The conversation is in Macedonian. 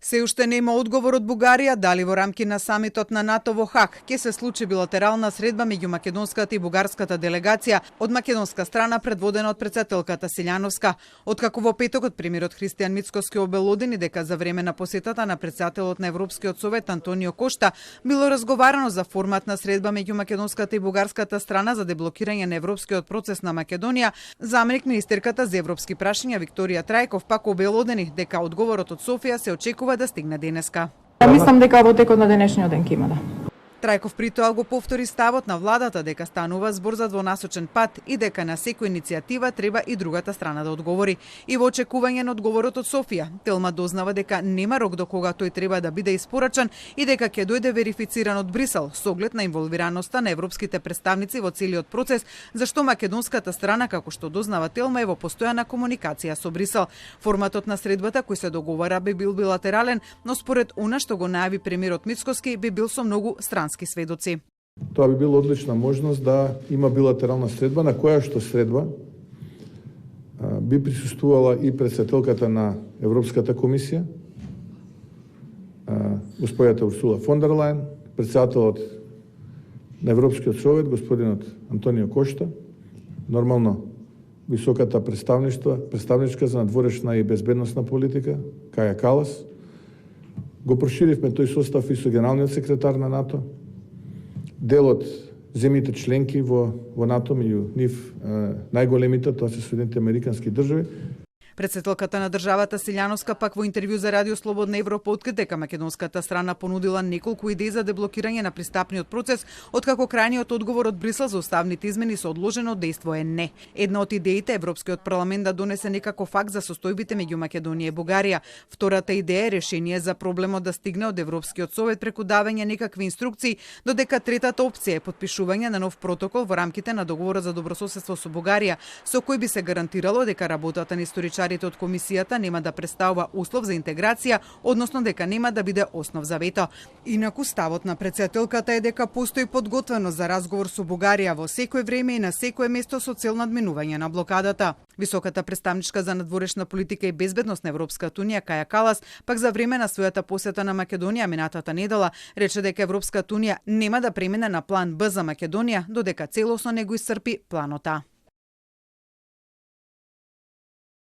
Се уште нема одговор од Бугарија дали во рамки на самитот на НАТО во Хаг ќе се случи билатерална средба меѓу македонската и бугарската делегација од македонска страна предводена од претседателката Силјановска. Откако во петокот премиерот Христијан Мицкоски обелодени дека за време на посетата на претседателот на Европскиот совет Антонио Кошта било разговарано за формат на средба меѓу македонската и бугарската страна за деблокирање на европскиот процес на Македонија, заменик министерката за европски прашања Викторија Трајков пак обелодени дека одговорот од Софија се очекува да стигне денеска. Мислам дека во текот на денешниот ден ќе има, да. Трајков при тоа го повтори ставот на владата дека станува збор за двонасочен пат и дека на секоја иницијатива треба и другата страна да одговори. И во очекување на одговорот од Софија, Телма дознава дека нема рок до кога тој треба да биде испорачан и дека ќе дојде верифициран од Брисел со оглед на инволвираноста на европските представници во целиот процес, зашто македонската страна, како што дознава Телма, е во постојана комуникација со Брисел. Форматот на средбата кој се договара би бил билатерален, но според она што го најави премиерот Мицкоски би бил со многу сведоци. Тоа би била одлична можност да има билатерална средба, на која што средба би присуствувала и претседателката на Европската комисија, господјата Урсула фон дер Лајен, претседателот на Европскиот совет, господинот Антонио Кошта, нормално високата представничка за надворешна и безбедносна политика, Каја Калас. Го проширивме тој состав и со генералниот секретар на НАТО, дел од земјите членки во НАТО, меѓу нив најголемите, тоа се Соединетите Американски држави. Претседателката на државата Силјановска пак во интервју за Радио Слободна Европа откри дека македонската страна понудила неколку идеи за деблокирање на пристапниот процес, откако крајниот одговор од Брисел за уставните измени со одложено дејство е не. Една од идеите Европскиот парламент да донесе некаков акт за состојбите меѓу Македонија и Бугарија. Втората идеја е решение за проблемот да стигне од Европскиот совет преку давање некакви инструкции, додека третата опција е подпишување на нов протокол во рамките на договорот за добрососедство со Бугарија, со кој би се гарантирало дека работата на историчарите од комисијата нема да представува услов за интеграција, односно дека нема да биде основ за вето. Инаку ставот на претседателката е дека постои подготвеност за разговор со Бугарија во секој време и на секое место со цел надминување на блокадата. Високата представничка за надворешна политика и безбедност на Европската унија Каја Калас пак за време на својата посета на Македонија минатата недела рече дека Европската унија нема да премине на план Б за Македонија додека целосно не го исцрпи планот А.